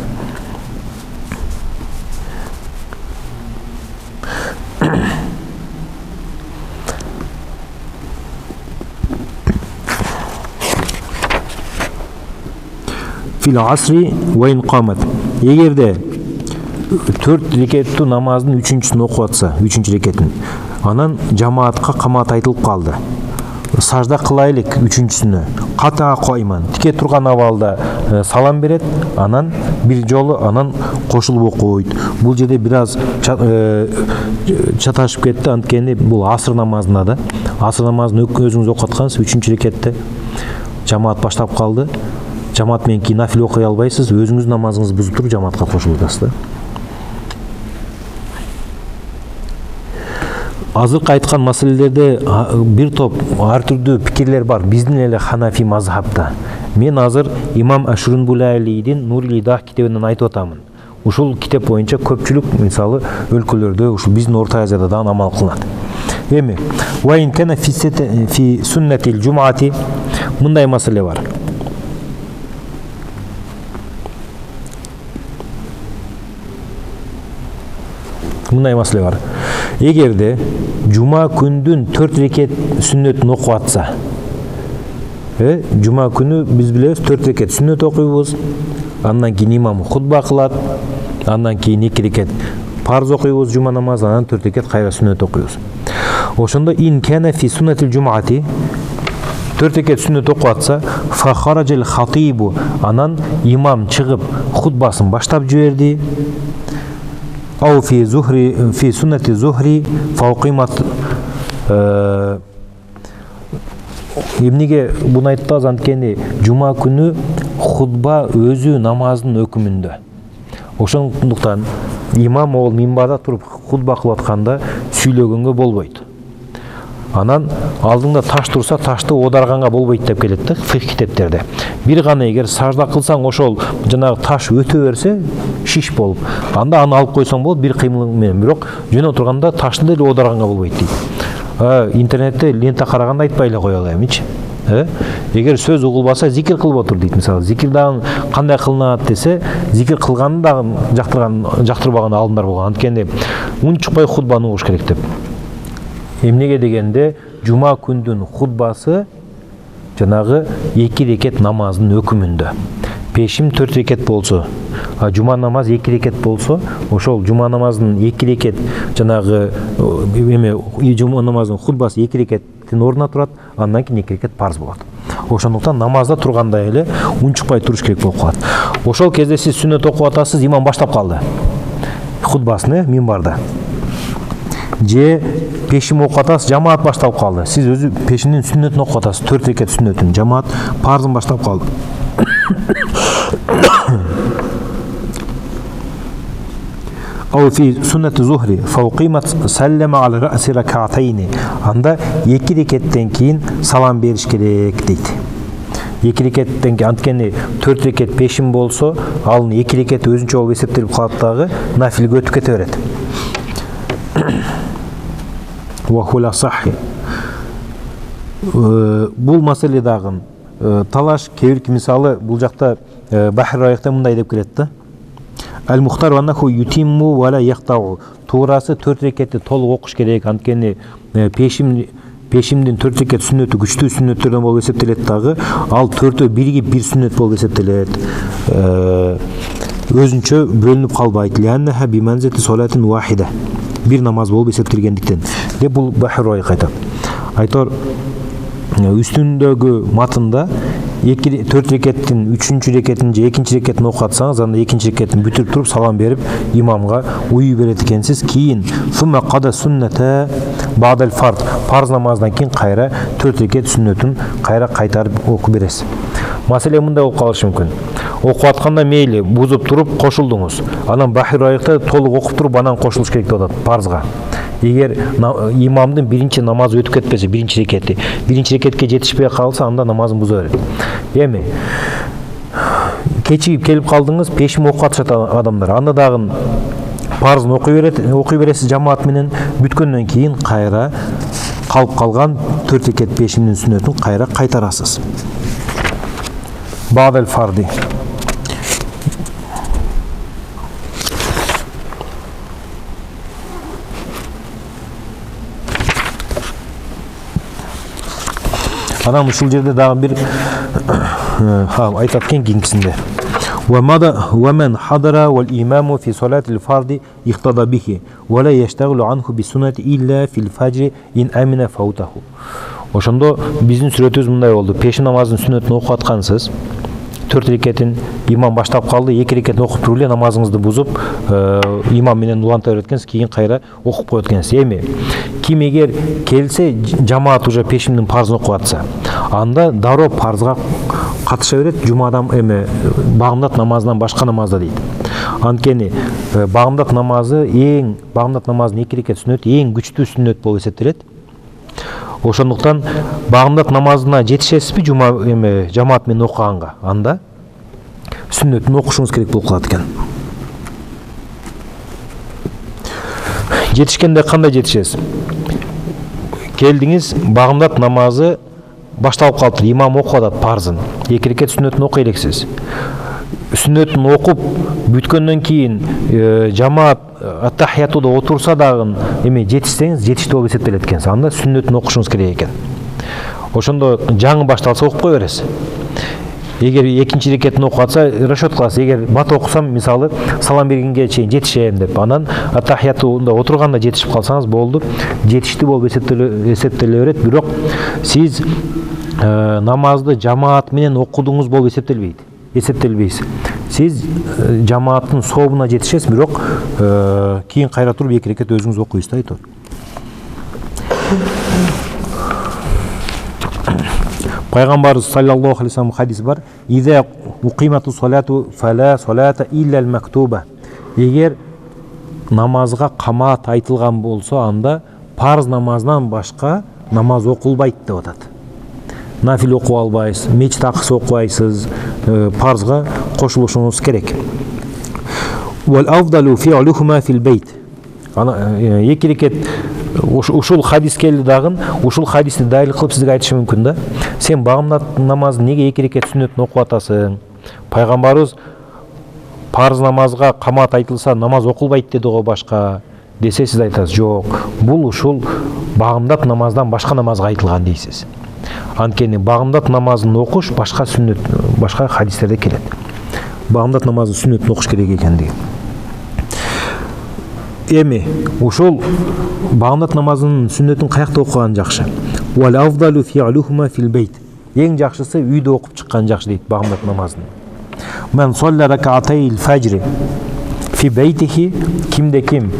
في العصر وإن قامت. Эгерде 4 рекеттүү намаздын 3-чүсүн окуп атса, 3-рекетин, анан жамаатка камат айтылып калды. Сажда кылайлык 3-чүсүнө. Ката койман. Тике турган абалда салам берет, анан бир жолу анан кошулуп окуйт. Бул жерде бир аз чаташып кетти, анткени бул асыр намазында да. Асыр намазын өзүңүз окуп аткансыз, 3-рекетте жамаат баштап калды. Жамаат менен кийин нафил окуй албайсыз, өзүңүз намазыңызды бузуп туруп жамаатка кошулуп атасыз да. Азыркы айткан маселелерде бир топ ар түрдүү пикирлер бар. Биздин эле Ханафи мазхабта. Мен азыр имам Ашурунбулайдин Нур-ил-Идах китебинен айтып атамын. Ушул китеп боюнча көпчүлүк мисалы өлкөлөрдө, ушул биздин Орто Азияда да амал кылынат. Эми, ва ин кана фи суннатил жумати, мындай маселе бар. Мындай маселе бар. Эгерде жума күндүн 4 рекет сүннөтүн окуп атса, жума күнү биз билебиз 4 рекет сүннөт окуйбуз, андан кийин имам хутба кылат, андан кийин 2 рекет парз окуйбуз жума намазы, анан 4 рекет кайра сүннөт окуйбуз. Ошондо ин кана фи суннатил жумати 4 рекет сүннөт окуп атса, фа хараджал хатибу, анан имам чыгып хутбасын баштап жиберди. Ау фи суннати зухри фауқимат. Эмнеге буну айтабыз, анткени жума күнү хутба өзү намаздын өкүмүндө. Ошондуктан имам ол минбарда туруп хутба кылып атканда сүйлөгөнгө болбойт. Анан алдыңда таш турса, ташты оодарганга болбойт деп келет да фикх китептерде. Бир гана эгер сажда кылсаң, ошол жанагы таш өтө берсе, шиш болуп, анда аны алып койсоң болот бир кыймыл менен. Бирок жөн отурганда ташты деле оодарганга болбойт дейт. Интернетте лента караганда айтпай эле кое алаймынчы. Эгер сөз угулбаса, зикир кылып отур дейт. Мисалы, зикир дагы кандай кылынат десе, зикир кылганды дагы жактырбаган алдымдар болгон. Анткени унчукпай хутбаны угуш керек деп. Эмнеге дегенде, жума күндүн хутбасы жанагы 2 рекет намаздын өкүмүндө. Пешим 4 рекет болсо, жума намаз 2 рекет болсо, ошол жума намазынын 2 рекет жанагы жума намазынын хутбасы 2 рекеттин ордуна турат, андан кийин 2 рекет парз болот. Ошондуктан намазда турганда эле унчукпай туруш керек болуп калат. Ошол кезде сиз сүннөт окуп атасыз, имам баштап калды хутбасын минбарда. Же пешим окуп атасыз, жамаат баштап калды. Сиз өзү пешиндин сүннөтүн окуп атасыз, 4 рекет сүннөтүн, жамаат парзын баштап калды. Ау фи суннати зухри фауқимат саллама ала раси ракатайни. Анда 2 рекеттен кийин салам бериш керек дейт. 2 рекеттен кийин, анткени 4 рекет пешим болсо, ал 2 рекет өзүнчө болуп эсептелип калат дагы, нафилге өтүп кете берет. Вахула сахи. Бул маселе дагы талаш, кебирки мисалы бул жакта Бахир Райыкта мындай деп келет да. Ал-Мухтар ваннаху ютимму ва ла яхтау. Туурасы 4 рекетти толук окуш керек, анткени пешимдин 4 рекет сүннөтү күчтүү сүннөттөрдөн болуп эсептелет дагы, ал 4-өө биригип бир сүннөт болуп эсептелет. Өзүнчө бөлүнүп калбайт. Лианнаха биманзати салатин вахида. Бир намаз болуп эсептелгендиктен. Деп бул Бахир Райык айтат. Айтор үстүндөгү матында 4 рекеттин 3-чү рекетин же 2-чи рекетин окуп атсаңыз, анда 2-чи рекетин бүтүрүп туруп салам берип имамга уюу берет экенсиз. Кийин сумма када сунната бадел фард, парз намаздан кейін қайра 4 рекет сүннетін қайра қайтарып оқу бересіз. Мәселе мындай болып қалышы мүмкін. Оқу атқанда мейлі бұзып тұрып қошылдыңыз. Анан бахир айықта толық оқып тұрып, анан қошылыш керек деп атады парзға. Егер имамдың бірінші намазы өтіп кетпесе, бірінші рекетке жетішпей қалса, анда намазын бұза береді. Еме, кечігіп келіп қалдыңыз, пешім оқу атышат адамдар. Анда дағын парзын оқи бересіз жамаат менен, бүткеннен кейін қайра қалып қалған 4 рекет пешімнің сүннетін қайра қайтарасыз. Бадел фарди. Анан ушул жерде дагы бир айтат экен кийинкисинде. ومن حضر والإمام في صلاة الفرض اقتضى به ولا يشتغل عنه بالسنة إلا في الفجر إن أمن فوته. Ошондо биздин сүрөтүбүз мындай болду. Пешин намазынын сүннөтүн окуп аткансыз, 4 рекетин имам баштап калды, 2 рекетин окуп туруп эле намазыңызды бузуп, имам менен уланта береткенсиз, кийин кайра окуп коет экенсиз. Эми ким эгер келсе, жамаат уже пешимдин парзын окуп атса, анда дароо парзга катыша берет, жумадан багымдат намазынан башка намазда дейт. Анткени багымдат намазынын 2 рекет сүннөтү эң күчтүү сүннөт болуп эсептелет. Ошондуктан багымдат намазына жетишесизби жамаат менен окуганга, анда сүннөтүн окушуңуз керек болуп калат экен. Жетишкенде кандай жетишесиз? Келдиңиз, багымдат намазы башталып калыптыр, имам окуп атат парзын. 2 рекет сүннөтүн окуй элексиз. Сүннөтүн окуп бүткөндөн кийин жамаат аттахиятуда отурса дагы жетишсеңиз, жетиштүү болуп эсептелет экен. Анда сүннөтүн окушуңуз керек экен. Ошондо жаңы башталса окуп кое бересиз. Эгер экинчи рекетин окуп атса, расчет кыласыз. Эгер бат окусам, мисалы, салам бергенге чейин жетишем деп, анан аттахиятуда отурганда жетишип калсаңыз болду, жетиштүү болуп эсептеле берет. Бирок сиз намазды жамаат менен окудуңуз болуп эсептелбейсиз. Сиз жамааттын сообуна жетишесиз, бирок кийин кайра туруп 2 рекет өзүңүз окуйсуз да айтат. Пайгамбарыбыз саллаллаху алейхи ва саллям хадис бар: "Иза уқимату салату фала салата илля ал-мактуба." Егер намазга камаат айтылган болсо, анда парз намазынан башка намаз окулбайт деп атат. Нафил окуп албайсыз, мечит акысы окубайсыз, парзга кошулушуңуз керек. Вал афдалу фи'лухума фил бейт. Ана 2 рекет ушул хадис келди дагы, ушул хадисти дайыл кылып сизге айтышы мүмкүн да. Сен багымдат намазын неге 2 рекет сүннөтүн окуп атасың? Пайгамбарыбыз парз намазга камаат айтылса намаз окулбайт деди го башка десе, сиз айтасыз, жок, бул ушул багымдат намаздан башка намазга айтылган дейсиз. Анткени багымдат намазын окуш башка сүннөт, башка хадистерде келет. Багымдат намазын сүннөтүн окуш керек экендиги. Эми ушул багымдат намазынын сүннөтүн каякта окуган жакшы? Вал афдалу фи'лухума фил бейт. Эң жакшысы үйдө окуп чыккан жакшы дейт багымдат намазын. Мен солла ракаатайл фажри фи бейтихи, кимде ким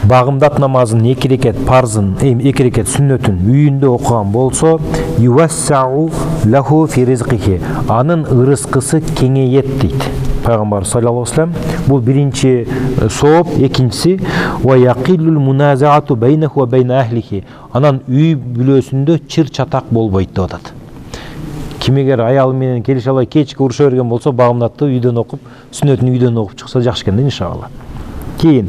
багымдат намазын 2 рекет парзын, 2 рекет сүннөтүн үйүндө окуган болсо, ювассау лаху фи ризкихи, анын ырыскысы кеңейет дейт Пайгамбар саллаллаху алейхи ва саллям. Бул биринчи сооп, экинчиси ва яқиллул муназаату байнаху ва байна ахлихи, анан үй бүлөсүндө чыр чатак болбойт деп атат. Ким эгер аялы менен келише албай кечке уруша берген болсо, багымдатты үйдөн окуп, сүннөтүн үйдөн окуп чыкса жакшы экен да, иншалла. Кийин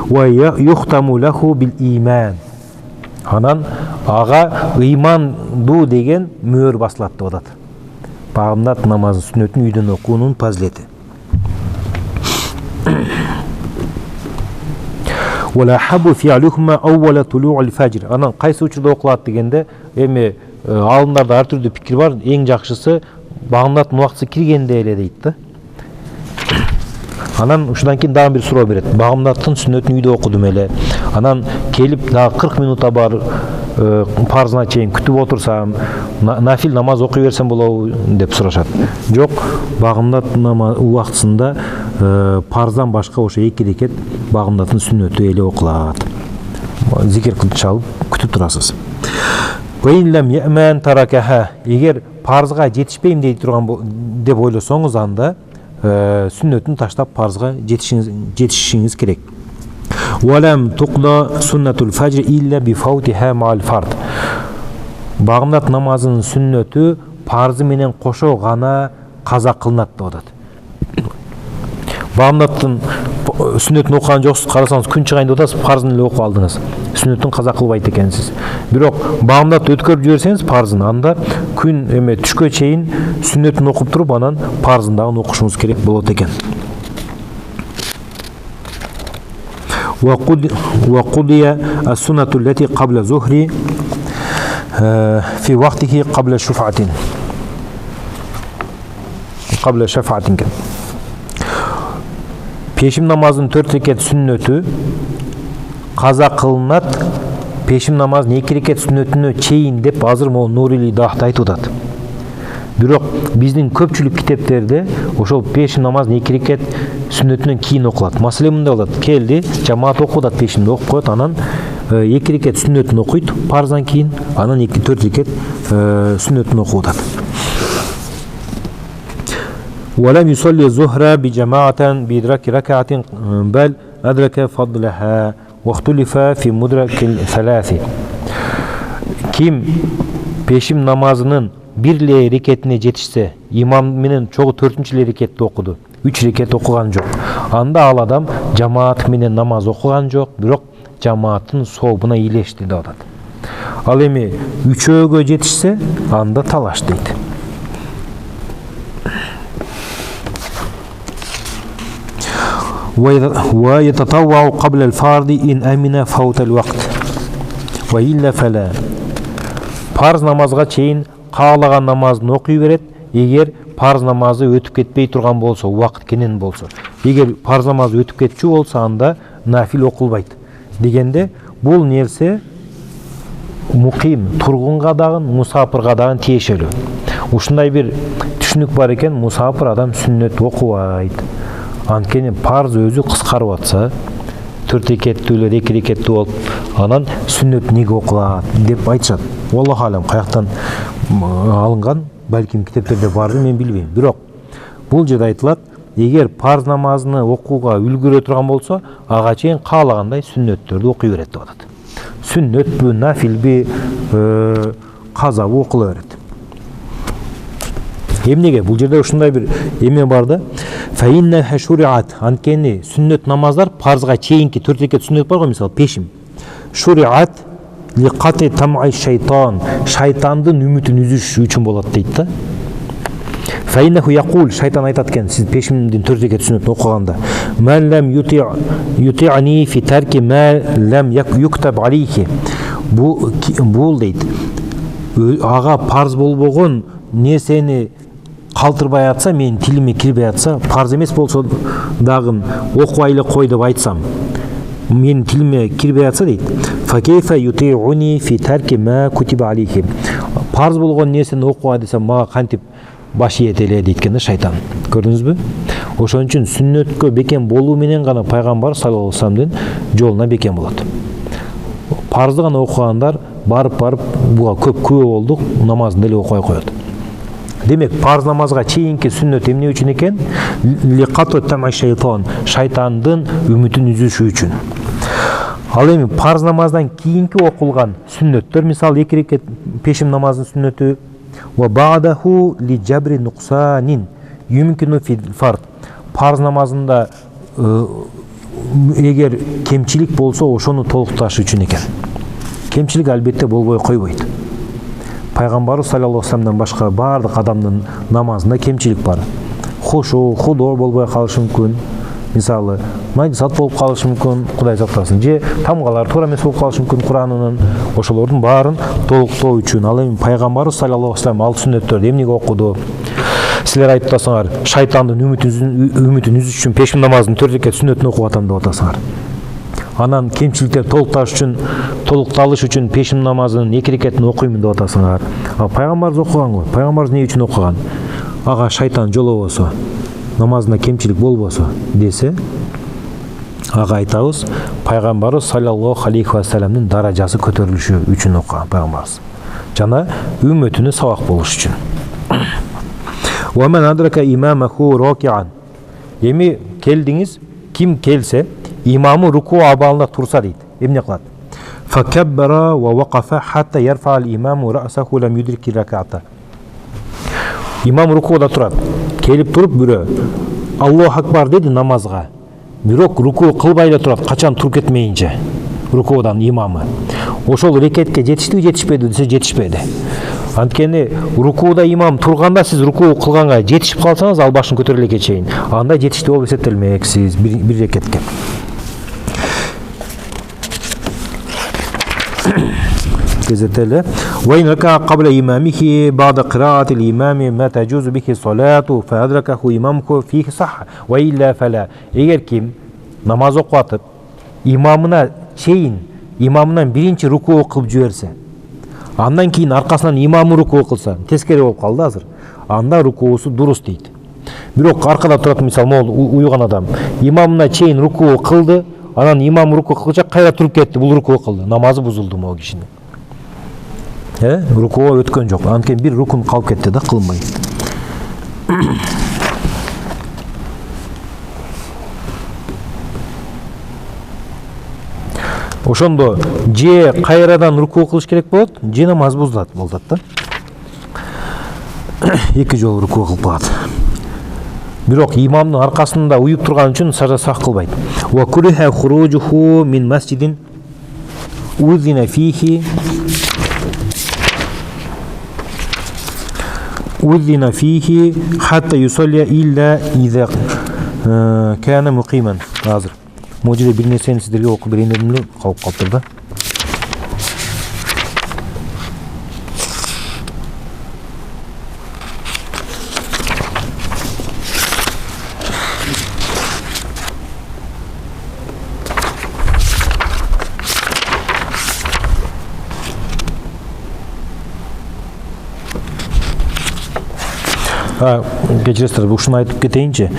ва юхтаму лаху бил иман, анан ага ыймандуу деген мөөр басылат деп атат. Багымдат намазын сүннөтүн үйдөн окуунун фазилети. Вала хабу фи'лухума аввала тулу'л фажр, анан кайсы учурда окулат дегенде, эми алымдарда ар түрдүү пикир бар. Эң жакшысы багымдаттын убактысы киргенде эле дейт да. Анан ушундан кийин дагы бир суроо берет. Багымдаттын сүннөтүн үйдө окудум эле. Анан келип дагы 40 минутта бар парзына чейин күтүп отурсам, нафил намаз окуй берсем болобу деп сурашат. Жок, багымдат намаз убактысында парздан башка ошо 2 рекет багымдаттын сүннөтү эле окулат. Зикир кылып чалып күтүп турасыз. Эгер парызга жетишпейм дей турган деп ойлосоңуз, анда сүннөтүн таштап парызга жетишишиңиз керек. Валам туқда суннатул фажр илля бифаутиха ма'ал фард. Багымдат намазынын сүннөтү парзы менен кошо гана каза кылынат деп атат. Багымдаттын сүннөтүн окуган жоксуз, карасаңыз күн чыгайын деп атасыз, парзын эле окуп алдыңыз. Сүннөтүн каза кылбайт экенсиз. Бирок багымдатты өткөрүп жиберсеңиз парзын, анда күн түшкө чейин сүннөтүн окуп туруп, анан парзын дагы окушуңуз керек болот экен. وقضي السنة التي قبل الظهر في وقته قبل شفعة كان. Пешим намазын 4 рекет сүннөтү каза кылынат, пешим намазын 2 рекет сүннөтүнө чейин деп азыр могу Нурили Дахта айтып атат. Бирок биздин көпчүлүк китептерде ошол пешим намазын 2 рекет сүннөтүнөн кийин окулат. Маселе мындай болот: келди, жамаат окуп атат, пешимди окуп коет, анан 2 рекет сүннөтүн окуйт парздан кийин, анан 4 рекет сүннөтүн окуп атат. ولم يصلي الظهر بجماعة بإدراك ركعة بل أدرك فضلها واختلف في مدرك الثلاث. Ким пешим намазынын бирле рекетине жетишсе, имам менен чогуу 4-чү рекетти окуду, 3 рекет окуган жок, анда ал адам жамаат менен намаз окуган жок, бирок жамааттын сообуна илешти деп атат. Ал эми 3-өгө жетишсе, анда талаш дейт. ويتطوع قبل الفرض إن أمن فوت الوقت وإلا فلا. Парз намазга чейин каалаган намазын окуй берет, эгер парз намазы өтүп кетпей турган болсо, убакыт кенен болсо. Эгер парз намазы өтүп кетчү болсо, анда нафил окулбайт. Дегенде бул нерсе муким, тургунга дагы, мусафирга дагы тиешелүү. Ушундай бир түшүнүк бар экен: мусафир адам сүннөт окубайт. Анткени парз өзү кыскарып атса, 4 рекеттүү эле 2 рекеттүү болуп, анан сүннөт неге окулат деп айтышат. Аллах алам, каяктан алынган, балким китептерде барды, мен билбейм. Бирок бул жерде айтылат: эгер парз намазыны окууга үлгүрө турган болсо, ага чейин каалагандай сүннөттөрдү окуй берет деп атат. Сүннөтпү, нафилби, казабы окула берет. Эмнеге? Бул жерде ушундай бир эме бар да. Фаинна хашуриат, анткени сүннөт намаздар парзга чейинки 4 рекет сүннөт бар го, мисалы пешим. Шуриат лиқати тамай шайтан, шайтандын үмүтүн үзүш үчүн болот дейт да. Фаиннаху якул, шайтан айтат экен, сиз пешимдин 4 рекет сүннөтүн окуганда: "Ман лам юти'ани фи тарки ма лам юктаб алейхи." Бул дейт, ага парз болбогон нерсени калтырбай атса, менин тилиме кирбей атса, парз эмес болсо дагы окубай эле кой деп айтсам, менин тилиме кирбей атса дейт, факейфа юти'уни фи тарки ма кутиба алейхи. Парз болгон нерсени окуба десем, мага кантип баш ийет эле дейт экен да шайтан. Көрдүңүзбү? Ошон үчүн сүннөткө бекем болуу менен гана пайгамбар саллаллаху алейхи вассаламдын жолуна бекем болот. Парзды гана окугандар барып буга көп күбө болдук, намазын деле окубай коет. Демек, парз намазга чейинки сүннөт эмне үчүн экен? Лиқату тамай шайтан, шайтандын үмүтүн үзүш үчүн. Ал эми парз намаздан кийинки окулган сүннөттөр, мисалы 2 рекет пешим намазынын сүннөтү, ва ба'даху ли жабри нуқсанин юмкину фи фард. Парз намазында эгер кемчилик болсо, ошону толукташ үчүн экен. Кемчилик албетте болбой койбойт. Пайгамбар саллаллаху алейхи вассаламдан башка бардык адамдын намазында кемчилик бар. Хошо, худор болбой калышы мүмкүн. Мисалы, найсат болуп калышы мүмкүн, Кудай сактасын, же тамгалар туура эмес болуп калышы мүмкүн Куранынын. Ошолордун баарын толуктоо үчүн ал эми пайгамбар саллаллаху алейхи вассалам ал сүннөттөрдү эмнеге окуду? Силер айтып атасыңар, шайтандын үмүтүн үзүш үчүн пешим намазынын 4 рекет сүннөтүн окуп атам деп атасыңар. Анан кемчиликтер толукталыш үчүн пешим намазынын 2 рекетин окуймун деп атасыңар. Пайгамбар окуган го. Пайгамбар эмне үчүн окуган? Ага шайтан жолобосо, намазында кемчилик болбосо десе, ага айтабыз, пайгамбарыбыз саллаллаху алейхи ва салламдын даражасы көтөрүлүшү үчүн окуган пайгамбарыбыз жана үммөтүнө сабак болуш үчүн. وَمَنْ أَدْرَكَ إِمَامَهُ رَاكِعًا Эми келдиңиз, ким келсе, имамы руку абалында турса дейт. Эмне кылат? فَكَبَّرَ وَوَقَفَ حَتَّى يَرْفَعَ الْإِمَامُ رَأْسَهُ لَمْ يُدْرِكِ الرَّكَعَةَ Имам рукуда турат. Келип туруп бирөө Аллаху акбар деди намазга. Бирок руку кылбай эле турат, качан туруп кетмейинче. Рукудан имамы. Ошол рекетке жетиштиби, жетишпеди десе жетишпеди. Анткени рукуда имам турганда сиз руку кылганга жетишип калсаңыз, ал башын көтөрүп эле кетейин. Анда жетиштүү болуп эсептелмек сиз бир рекетке. Кезетеле. وَإِنْ رَكَعَ قَبْلَ إِمَامِهِ بَعْدَ قِرَاءَةِ الْإِمَامِ مَا تَجُوزُ بِهِ الصَّلَاةُ فَأَدْرَكَهُ إِمَامُهُ فِيهِ صَحَّ وَإِلَّا فَلَا Эгер ким намаз окуп атып, имамына чейин, имамынан биринчи руку кылып жиберсе, андан кийин аркасынан имамы руку кылса, тескери болуп калды азыр. Анда рукуусу дурус дейт. Бирок аркада турат, мисалы, могул уйган адам, имамына чейин руку кылды, анан имам руку кылча кайра туруп кетти, бул руку кылды. Намазы бузулду могул кишинин. Рукуга өткөн жок. Анткени бир рукун калып кетти да кылмай. Ошондо же кайрадан руку кылыш керек болот, же намаз бузулат болот да. Эки жолу руку кылып калат. Бирок имамдын аркасында уюп турган үчүн сажда сах кылбайт. Ва куриха хуружуху мин масжидин узина фихи хатта юсалли илля иза кана муқиман. Азыр мужиде бир нерсени сиздерге окуп берейин дедим эле, калып калыптыр да. Кечиресиздер, ушуну айтып кетейинчи.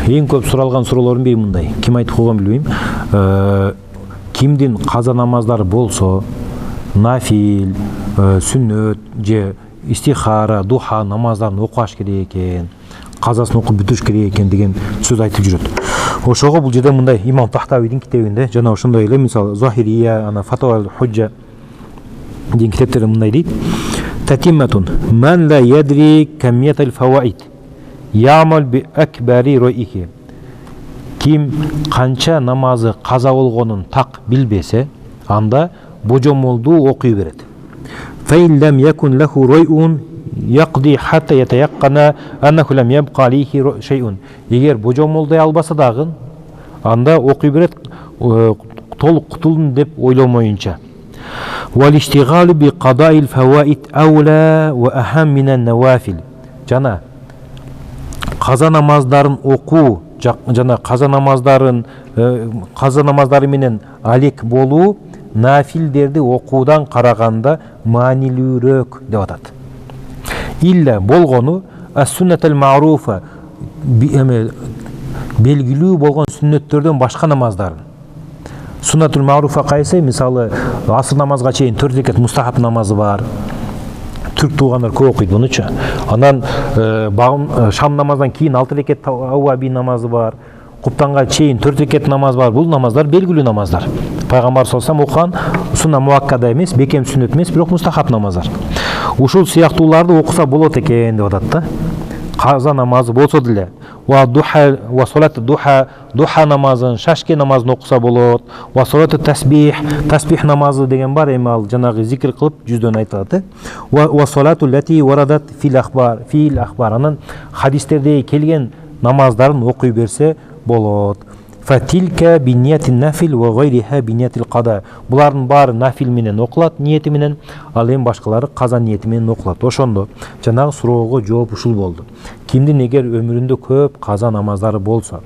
Эң көп суралган суроолордун бири мындай. Ким айтып койгон билбейм. Кимдин каза намаздары болсо, нафил, сүннөт же истихара, духа намаздарын окуш керек экен, казасын окуп бүтүрүш керек экен деген сөз айтып жүрөт. Ошого бул жерде мындай Имам Тахтавийдин китебинде жана ошондой эле мисалы Захирия, ана Фатва худжа деген китептерде мындай дейт. Татимматун ман ла ядри камиятал фаваид ямал би акбари ройихи. Ким канча намазы каза болгонун так билбесе, анда божомолду окуй берет. Фаин лам якун лаху ройун яқди хатта ятаяққана аннаху лам ябқа алейхи шейун. Егер божомолдай албаса дагы, анда окуй берет толук кутулдум деп ойломоюнча. Валиштигалу би қадаил фаваид аула ва ахам минан навафил. Жана каза намаздарын окуу жана каза намаздары менен алек болуу нафилдерди окуудан караганда маанилүүрөөк деп атат. Илля болгону ас-суннатул ма'руфа белгилүү болгон сүннөттөрдөн башка намаздарын. Суннатул ма'руфа кайсы? Мисалы аср намазга чейин 4 рекат мустахаб намазы бар. Түрк туугандар көп окуйт мунучу. Анан шам намаздан кийин 6 рекат ауаби намазы бар. Куптанга чейин 4 рекат намаз бар. Бул намаздар белгилүү намаздар. Пайгамбар саллаллаху окуган сунна муаккада эмес, бекем сүннөт эмес, бирок мустахаб намаздар. Ушул сыяктууларды окуса болот экен деп атат да. Каза намазы болсо деле, ва духа ва салат духа намазын, шашке намазын окуса болот. Ва салат тасбих намазы деген бар, эми ал жанагы зикр кылып жүздөн айтылат. Ва салату лати варадат фил ахбар. Анан хадистерде келген намаздарын окуй берсе болот. Фатилка бинниятин нафил ва гайриха бинниятил қада. Булардын баары нафил менен окулат, ниети менен, ал эми башкалары каза ниети менен окулат. Ошондо жанагы суроого жооп ушул болду. Кимдин эгер өмүрүндө көп каза намаздары болсо,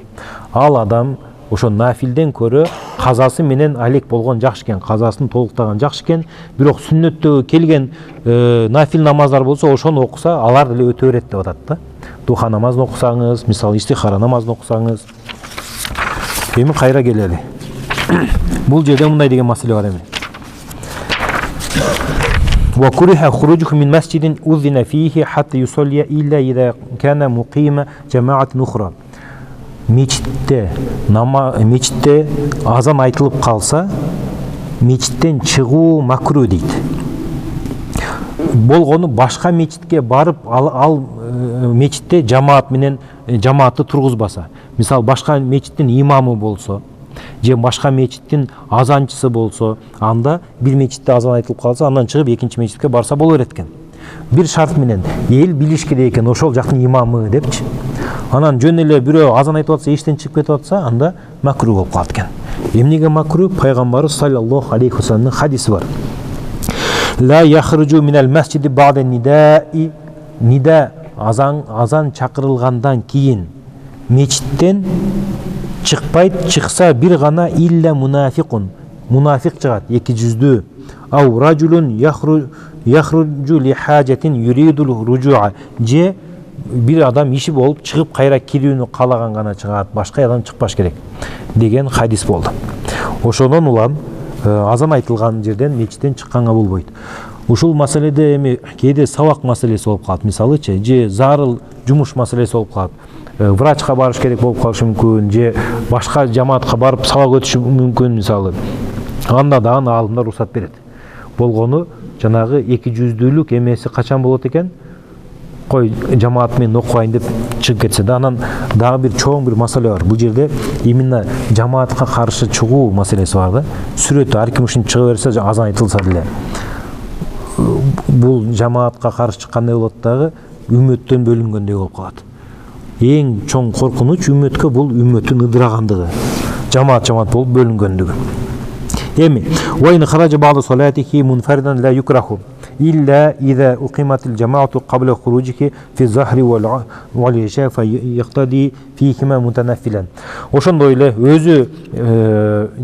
ал адам ошо нафилден көрө казасы менен алек болгон жакшы экен, казасын толуктаган жакшы экен. Бирок сүннөттө келген нафил намаздар болсо, ошону окуса, алар деле өтө берет деп атат да. Духа намазын окусаңыз, мисалы истихара намазын окусаңыз. Эми кайра келели. Бул жерде мындай деген маселе бар эми. Wa kuriha khurujuhu min masjidin udhina fihi hatta yusalli illa idha kana muqima jama'atin ukhra. Мечитте азан айтылып қалса, мечиттен шығу макру дейді. Болгону башка мечитке барып ал мечитте жамаатты тургузбаса. Мисал башка мечиттин имамы болсо, же башка мечиттин азанчысы болсо, анда бир мечитте азан айтылып калса, андан чыгып экинчи мечитке барса боло берет экен. Бир шарт менен эл билиш керек экен ошол жактын имамы депчи. Анан жөн эле бирөө азан айтып атса, эштен чыгып кетип атса, анда макру болуп калат экен. Эмнеге макру? Пайгамбарыбыз саллаллаху алейхи вассаламдын хадиси бар. Ла яхруджу минал масжиди ба'да нида азан чакырылгандан кийин мечиттен чыкпайт, чыкса бир гана илля мунафикун. Мунафик чыгат, эки жүздүү. Ау ражулун яхруджу ли хажатин юридул руджуа. Же бир адам иши болуп чыгып кайра кирүүнү каалаган гана чыгат, башка адам чыкпаш керек деген хадис болду. Ошондон улам азан айтылган жерден мечиттен чыкканга болбойт. Ушул маселеде эми кээде сабак маселеси болуп калат, мисалычы, же зарыл жумуш маселеси болуп калат. Врачка барыш керек болуп калышы мүмкүн, же башка жамаатка барып сабак өтүшү мүмкүн, мисалы. Анда дагы аалымдар уруксат берет. Болгону жанагы эки жүздүүлүк эмеси качан болот экен? Кой жамаат менен окуйн деп чыгып кетсе да, анан дагы бир чоң бир маселе бар. Бул жерде именно жамаатка каршы чыгуу маселеси бар да. Сүрөтү ар ким ушин чыга берсе, азан айтылса деле. Бул жамаатка каршы чыккандай болот дагы, үммөттөн бөлүнгөндөй болуп калат. Эң чоң коркунуч үммөткө бул үммөттүн ыдырагандыгы, жамаат болуп бөлүнгөндүгү. Эми вайны хаража ба'да салатихи мунфаридан ла юкраху илля иза уқиматил жамаату қабла хуружихи фи захри вал иша фа яқтади фихима мутанаффилан. Ошондой эле өзү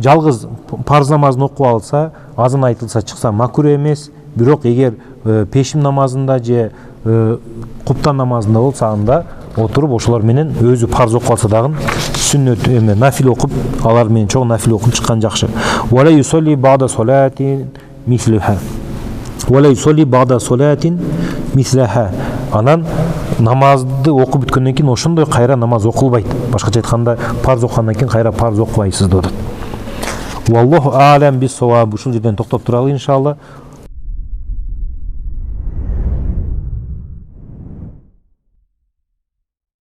жалгыз парз намазын окуп алса, азан айтылса чыкса макруh эмес, бирок эгер пешим намазында же куптан намазында болса, анда отуруп ошолор менен өзү парз окуп алса дагы сүннөт эме нафил окуп, алар менен чоң нафил окуп чыккан жакшы. Вала юсалли ба'да салатин мислиха. Вала юсалли ба'да салатин мислиха. Анан намазды окуп бүткөндөн кийин ошондой кайра намаз окулбайт. Башкача айтканда, парз окугандан кийин кайра парз окубайсыз деп атат. Валлаху а'лам бис-саваб. Ушул жерден токтоп туралы иншалла.